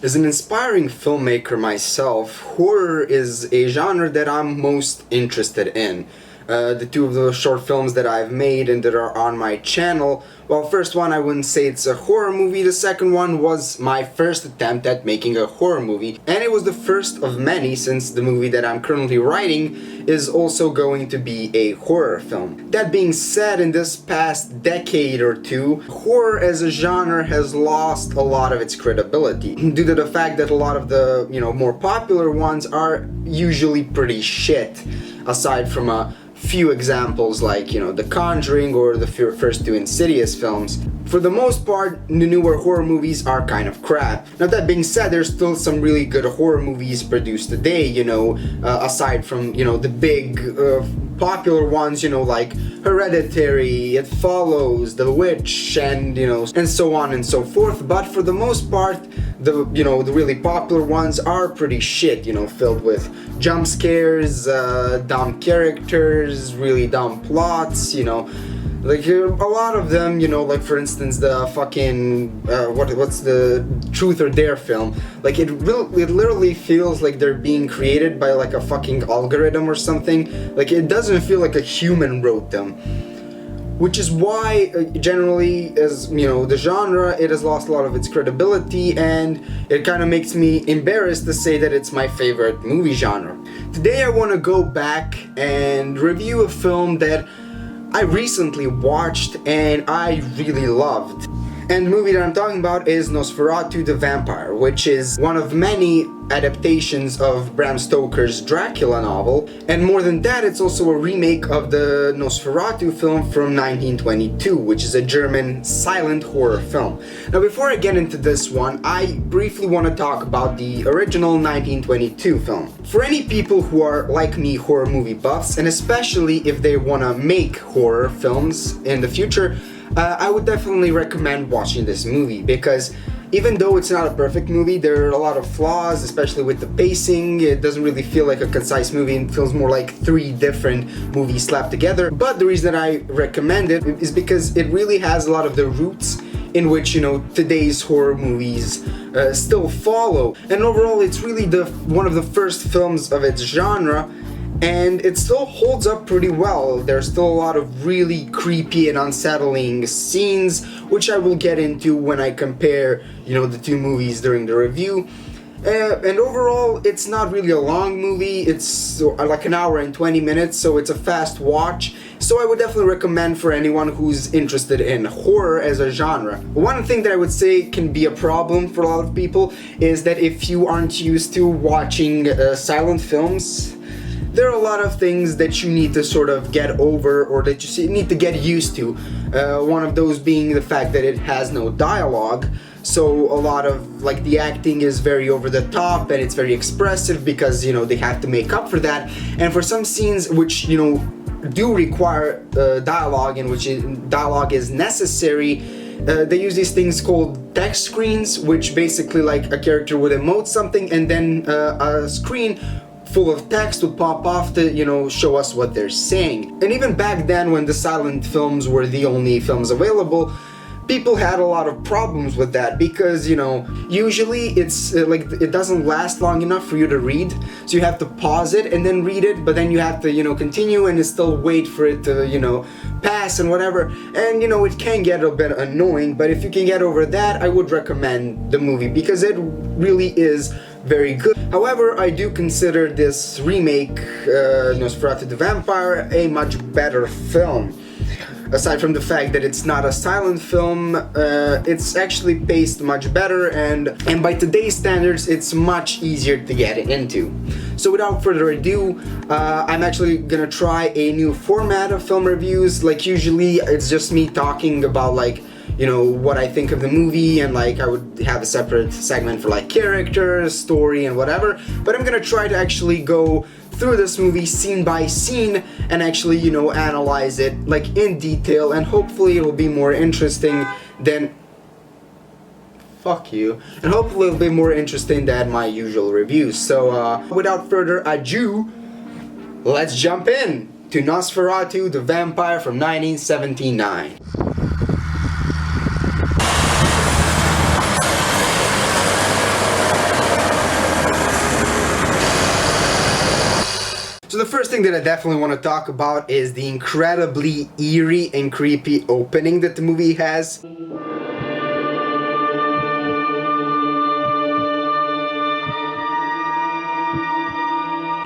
As an inspiring filmmaker myself, horror is a genre that I'm most interested in. The two of those short films that I've made and that are on my channel, well, first one I wouldn't say it's a horror movie, the second one was my first attempt at making a horror movie, and it was the first of many since the movie that I'm currently writing is also going to be a horror film. That being said, in this past decade or two, horror as a genre has lost a lot of its credibility due to the fact that a lot of the, more popular ones are usually pretty shit, aside from a few examples like, The Conjuring or the first two Insidious films. For the most part, the newer horror movies are kind of crap. Now that being said, there's still some really good horror movies produced today, aside from, the big popular ones, like Hereditary, It Follows, The Witch, and, and so on and so forth. But for the most part, the really popular ones are pretty shit, filled with jump scares, dumb characters, really dumb plots, like a lot of them, like for instance the fucking what's the Truth or Dare film, like it literally feels like they're being created by like a fucking algorithm or something. Like it doesn't feel like a human wrote them, which is why generally, as the genre, it has lost a lot of its credibility, and it kind of makes me embarrassed to say that it's my favorite movie genre. Today I want to go back and review a film that I recently watched and I really loved. And the movie that I'm talking about is Nosferatu the Vampyre, which is one of many adaptations of Bram Stoker's Dracula novel, and more than that, it's also a remake of the Nosferatu film from 1922, which is a German silent horror film. Now before I get into this one, I briefly want to talk about the original 1922 film. For any people who are like me horror movie buffs, and especially if they want to make horror films in the future, I would definitely recommend watching this movie, because even though it's not a perfect movie, there are a lot of flaws, especially with the pacing. It doesn't really feel like a concise movie, it feels more like three different movies slapped together. But the reason that I recommend it is because it really has a lot of the roots in which, today's horror movies still follow. And overall, it's really one of the first films of its genre, and it still holds up pretty well. There's still a lot of really creepy and unsettling scenes, which I will get into when I compare, the two movies during the review. And overall, it's not really a long movie. It's like an hour and 20 minutes, so it's a fast watch. So I would definitely recommend for anyone who's interested in horror as a genre. One thing that I would say can be a problem for a lot of people is that if you aren't used to watching silent films, there are a lot of things that you need to sort of get over, or that you need to get used to. One of those being the fact that it has no dialogue. So a lot of like the acting is very over the top and it's very expressive because they have to make up for that. And for some scenes which do require dialogue, and which dialogue is necessary, they use these things called text screens, which basically like a character would emote something and then a screen full of text would pop off to, show us what they're saying. And even back then, when the silent films were the only films available, people had a lot of problems with that because, usually it's like it doesn't last long enough for you to read, so you have to pause it and then read it, but then you have to, continue and still wait for it to, pass and whatever. And, it can get a bit annoying, but if you can get over that, I would recommend the movie because it really is very good. However, I do consider this remake, Nosferatu the Vampyre, a much better film. Aside from the fact that it's not a silent film, it's actually paced much better, and by today's standards, it's much easier to get into. So without further ado, I'm actually gonna try a new format of film reviews. Like usually, it's just me talking about like, what I think of the movie, and like I would have a separate segment for like characters, story, and whatever. But I'm gonna try to actually go through this movie scene by scene and actually, analyze it like in detail, and hopefully it'll be more interesting than fuck you, and hopefully it'll be more interesting than my usual reviews. So without further ado, let's jump in to Nosferatu the Vampyre from 1979. So the first thing that I definitely want to talk about is the incredibly eerie and creepy opening that the movie has.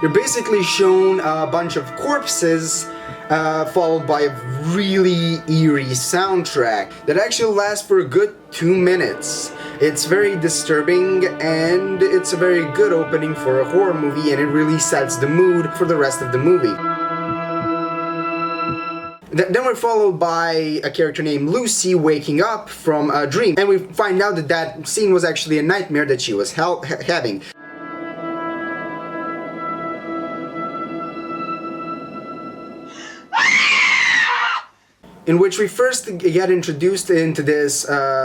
You're basically shown a bunch of corpses, followed by a really eerie soundtrack that actually lasts for a good 2 minutes. It's very disturbing, and it's a very good opening for a horror movie, and it really sets the mood for the rest of the movie. Then we're followed by a character named Lucy waking up from a dream, and we find out that that scene was actually a nightmare that she was having. In which we first get introduced into this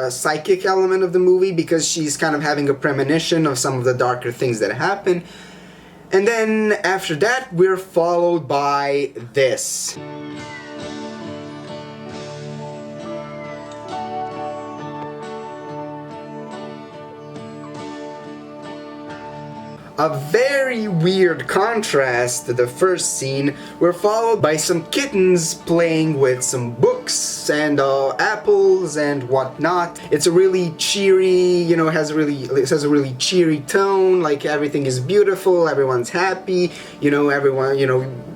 psychic element of the movie, because she's kind of having a premonition of some of the darker things that happen. And then after that, we're followed by this. A very weird contrast to the first scene. We're followed by some kittens playing with some books and apples and whatnot. It's a really cheery, you know, it has a really cheery tone, like everything is beautiful, everyone's happy, you know,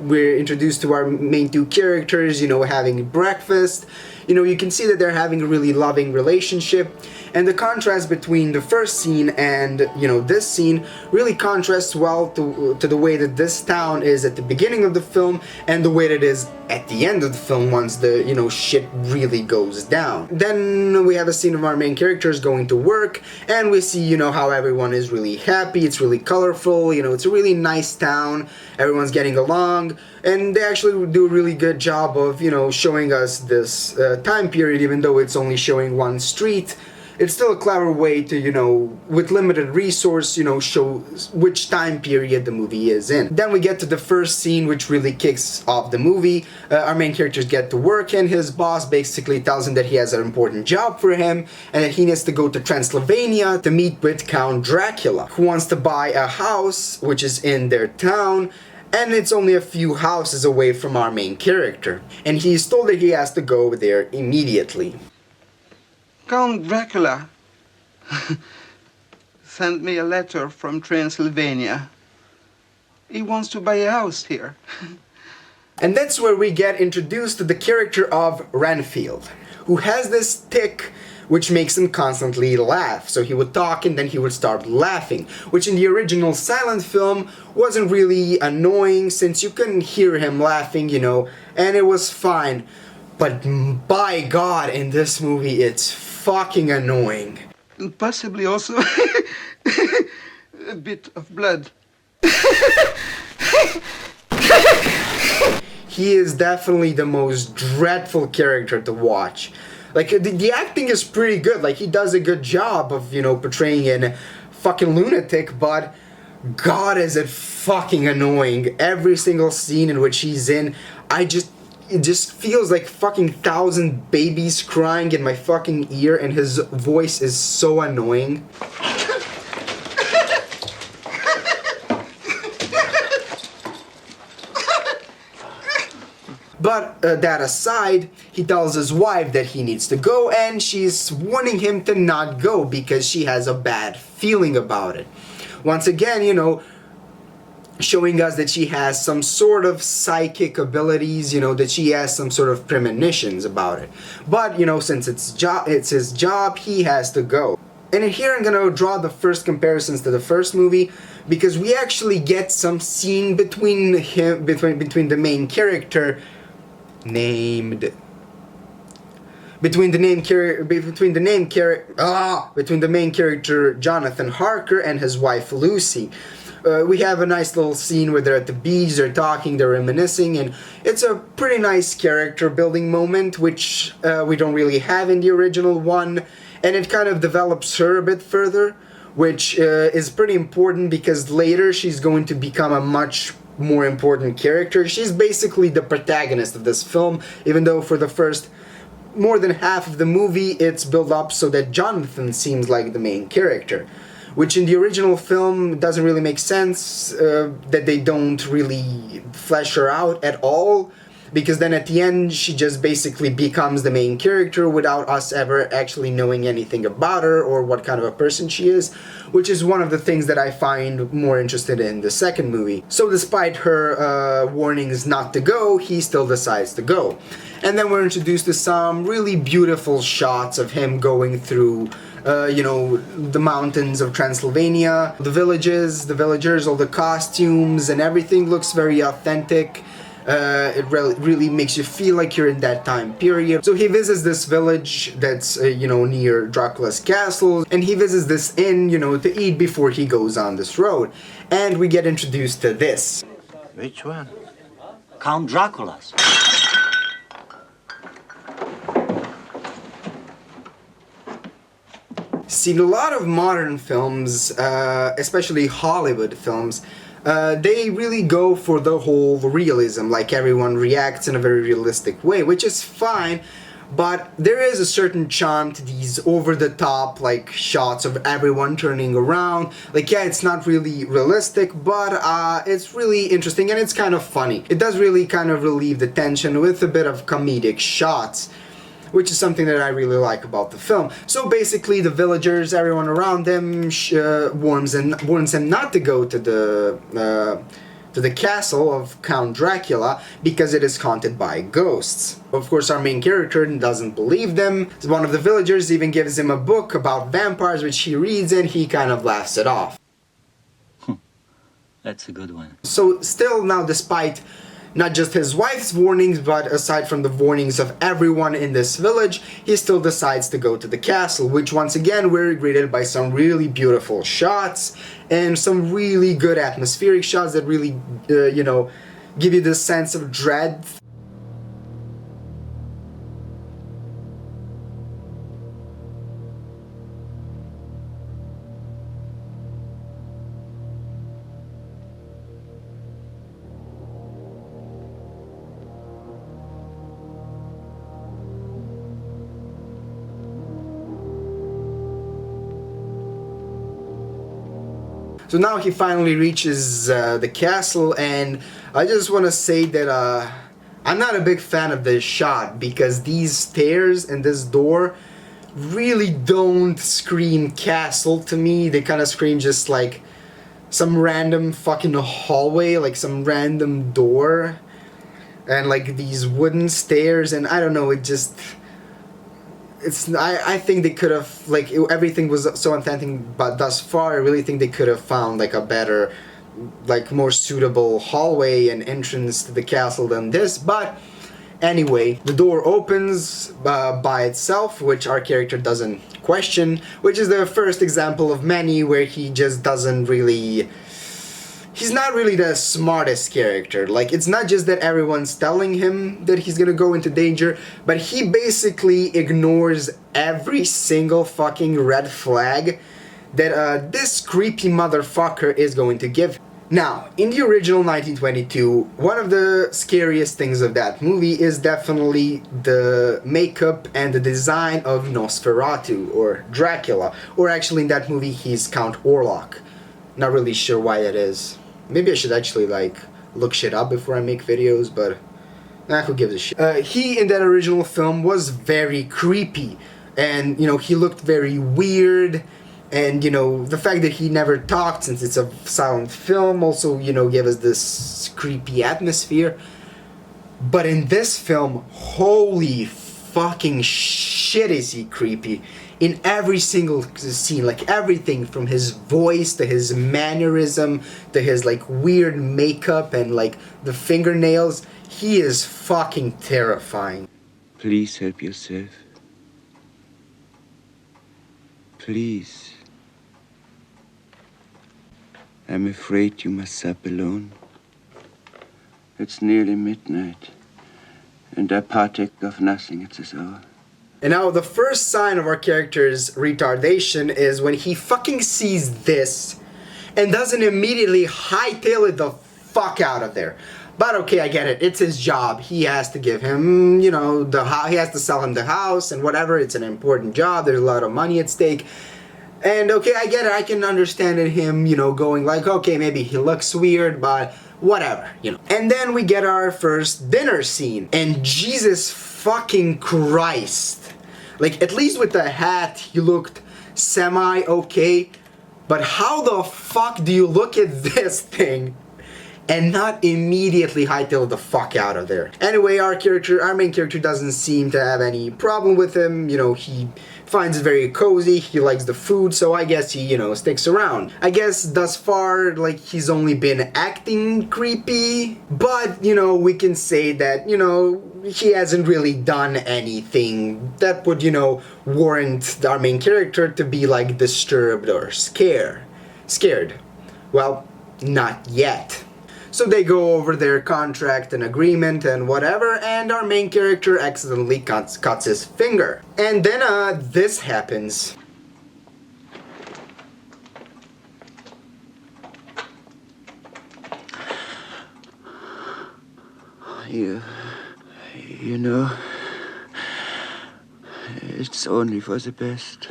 we're introduced to our main two characters, you know, having breakfast. You know, you can see that they're having a really loving relationship, and the contrast between the first scene and, you know, this scene really contrasts well to the way that this town is at the beginning of the film and the way that it is at the end of the film once the, you know, shit really goes down. Then we have a scene of our main characters going to work, and we see, you know, how everyone is really happy, it's really colorful, you know, it's a really nice town, everyone's getting along, and they actually do a really good job of, you know, showing us this time period, even though it's only showing one street. It's still a clever way to, you know, with limited resource, you know, show which time period the movie is in. Then we get to the first scene, which really kicks off the movie. Our main characters get to work, and his boss basically tells him that he has an important job for him, and that he needs to go to Transylvania to meet with Count Dracula, who wants to buy a house, which is in their town, and it's only a few houses away from our main character. And he's told that he has to go there immediately. Count Dracula sent me a letter from Transylvania. He wants to buy a house here. And that's where we get introduced to the character of Renfield, who has this tic which makes him constantly laugh. So he would talk and then he would start laughing, which in the original silent film wasn't really annoying, since you couldn't hear him laughing, you know, and it was fine. But by God, in this movie, it's fucking annoying. And possibly also a bit of blood. He is definitely the most dreadful character to watch. Like, the acting is pretty good, like, he does a good job of, you know, portraying a fucking lunatic, but God, is it fucking annoying. Every single scene in which he's in, it just feels like fucking 1,000 babies crying in my fucking ear, and his voice is so annoying. But that aside, he tells his wife that he needs to go, and she's warning him to not go because she has a bad feeling about it. Once again, you know, showing us that she has some sort of psychic abilities, you know, that she has some sort of premonitions about it. But, you know, since it's his job, he has to go. And here I'm gonna draw the first comparisons to the first movie, because we actually get some scene between the main character named between the main character Jonathan Harker and his wife Lucy. We have a nice little scene where they're at the beach, they're talking, they're reminiscing, and it's a pretty nice character building moment, which we don't really have in the original one, and it kind of develops her a bit further, which is pretty important because later she's going to become a much more important character. She's basically the protagonist of this film, even though for the first more than half of the movie it's built up so that Jonathan seems like the main character. which in the original film doesn't really make sense, that they don't really flesh her out at all, because then at the end she just basically becomes the main character without us ever actually knowing anything about her or what kind of a person she is, which is one of the things that I find more interested in the second movie. So despite her warnings not to go, he still decides to go. And then we're introduced to some really beautiful shots of him going through you know, the mountains of Transylvania, the villages, the villagers, all the costumes, and everything looks very authentic. It really makes you feel like you're in that time period. So he visits this village that's, you know, near Dracula's castle, and he visits this inn, you know, to eat before he goes on this road. And we get introduced to this. Which one? Count Dracula's. See, a lot of modern films, especially Hollywood films, they really go for the whole realism, like everyone reacts in a very realistic way, which is fine, but there is a certain charm to these over-the-top, like, shots of everyone turning around. Like, yeah, it's not really realistic, but it's really interesting and it's kind of funny. It does really kind of relieve the tension with a bit of comedic shots, which is something that I really like about the film. So basically the villagers, everyone around them, warns him not to go to the castle of Count Dracula because it is haunted by ghosts. Of course, our main character doesn't believe them. One of the villagers even gives him a book about vampires, which he reads, and he kind of laughs it off. That's a good one. So still now, despite not just his wife's warnings, but aside from the warnings of everyone in this village, he still decides to go to the castle, which once again we're greeted by some really beautiful shots and some really good atmospheric shots that really, you know, give you this sense of dread. So now he finally reaches the castle, and I just want to say that I'm not a big fan of this shot because these stairs and this door really don't scream castle to me. They kind of scream just like some random fucking hallway, like some random door, and like these wooden stairs, and I don't know, it just... I think they could have, like, everything was so enchanting, but thus far I really think they could have found like a better, like, more suitable hallway and entrance to the castle than this. But anyway, the door opens by itself, which our character doesn't question, which is the first example of many where he just doesn't really... He's not really the smartest character. Like, it's not just that everyone's telling him that he's gonna go into danger, but he basically ignores every single fucking red flag that this creepy motherfucker is going to give him. Now, in the original 1922, one of the scariest things of that movie is definitely the makeup and the design of Nosferatu, or Dracula. Or actually in that movie he's Count Orlok. Not really sure why it is. Maybe I should actually, like, look shit up before I make videos, but who gives a shit. He, in that original film, was very creepy. And, you know, he looked very weird. And, you know, the fact that he never talked, since it's a silent film, also, you know, gave us this creepy atmosphere. But in this film, holy fucking shit is he creepy. In every single scene, like everything from his voice to his mannerism to his like weird makeup and like the fingernails, he is fucking terrifying. Please help yourself. Please. I'm afraid you must sup alone. It's nearly midnight, and I partake of nothing at this hour. And now the first sign of our character's retardation is when he fucking sees this and doesn't immediately hightail it the fuck out of there. But okay, I get it. It's his job. He has to give him, you know, he has to sell him the house and whatever. It's an important job. There's a lot of money at stake. And okay, I get it, I can understand him, going like, okay, maybe he looks weird, but whatever. And then we get our first dinner scene, and Jesus fucking Christ. Like, at least with the hat, he looked semi-okay, but how the fuck do you look at this thing and not immediately hightail the fuck out of there? Anyway, our main character doesn't seem to have any problem with him. He finds it very cozy, he likes the food, so I guess he, sticks around. I guess thus far, like, he's only been acting creepy, but, we can say that, he hasn't really done anything that would, warrant our main character to be, like, disturbed or scared. Well, not yet. So they go over their contract and agreement and whatever, and our main character accidentally cuts his finger. And then this happens. You know, it's only for the best.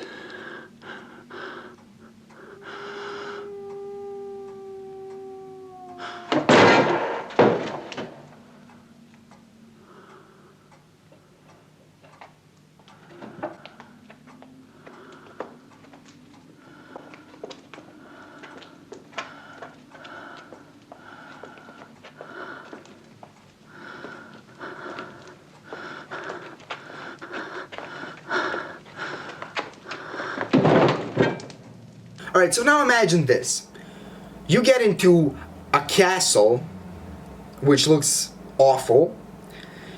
Alright, so now imagine this. You get into a castle, which looks awful.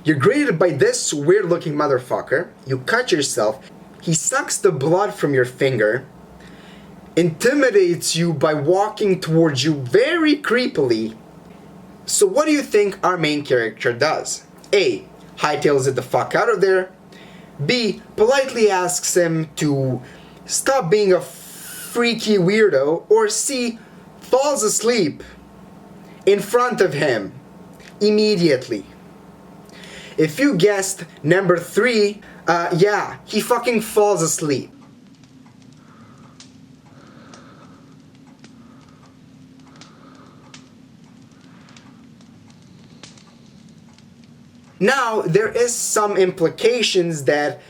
You're greeted by this weird looking motherfucker. You cut yourself. He sucks the blood from your finger, intimidates you by walking towards you very creepily. So what do you think our main character does? A. Hightails it the fuck out of there. B. Politely asks him to stop being a freaky weirdo. Or C. Falls asleep in front of him immediately. If you guessed number 3, yeah, he fucking falls asleep. Now, there is some implications that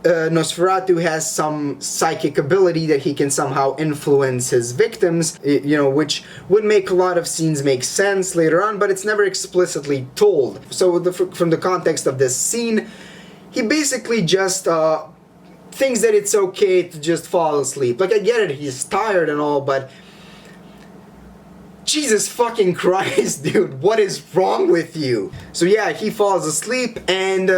Nosferatu has some psychic ability that he can somehow influence his victims, which would make a lot of scenes make sense later on, but it's never explicitly told. So from the context of this scene, he basically just thinks that it's okay to just fall asleep. Like, I get it, he's tired and all, but Jesus fucking Christ, dude, what is wrong with you? So yeah, he falls asleep, and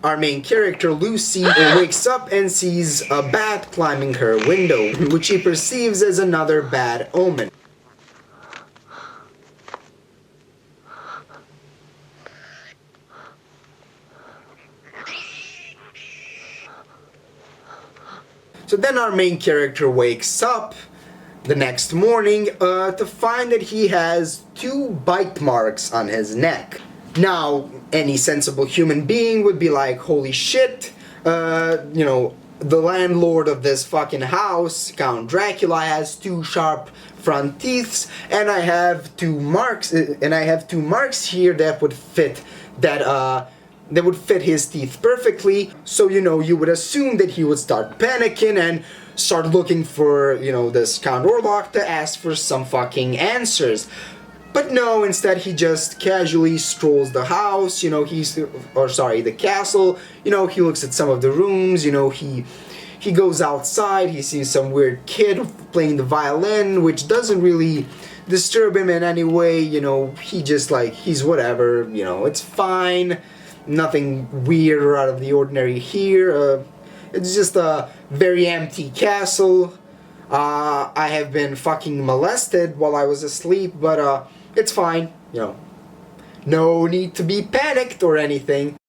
our main character, Lucy, wakes up and sees a bat climbing her window, which she perceives as another bad omen. So then our main character wakes up the next morning to find that he has 2 bite marks on his neck. Now, any sensible human being would be like, holy shit, the landlord of this fucking house, Count Dracula, has 2 sharp front teeth, and I have 2 marks, here that would fit his teeth perfectly. So, you would assume that he would start panicking and start looking for, this Count Orlok to ask for some fucking answers. But no, instead he just casually strolls the house, the castle, he looks at some of the rooms, he goes outside, he sees some weird kid playing the violin, which doesn't really disturb him in any way, he just he's whatever, it's fine, nothing weird or out of the ordinary here, it's just a very empty castle. I have been fucking molested while I was asleep, but it's fine, no need to be panicked or anything.